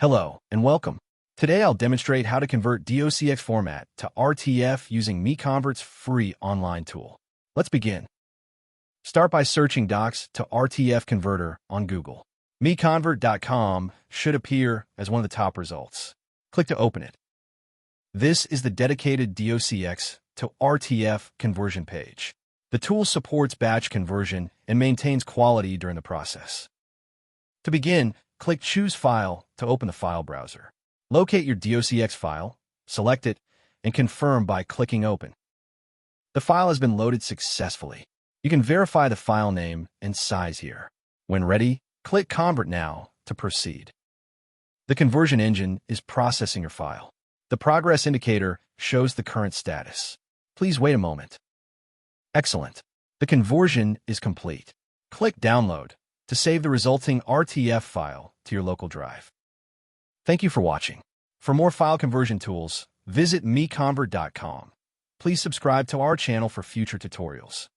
Hello, and welcome. Today I'll demonstrate how to convert DOCX format to RTF using MiConvert's free online tool. Let's begin. Start by searching Docs to RTF converter on Google. MiConvert.com should appear as one of the top results. Click to open it. This is the dedicated DOCX to RTF conversion page. The tool supports batch conversion and maintains quality during the process. To begin, click Choose File to open the file browser. Locate your DOCX file, select it, and confirm by clicking Open. The file has been loaded successfully. You can verify the file name and size here. When ready, click Convert Now to proceed. The conversion engine is processing your file. The progress indicator shows the current status. Please wait a moment. Excellent. The conversion is complete. Click Download to save the resulting RTF file to your local drive. Thank you for watching. For more file conversion tools, visit MiConvert.com. Please subscribe to our channel for future tutorials.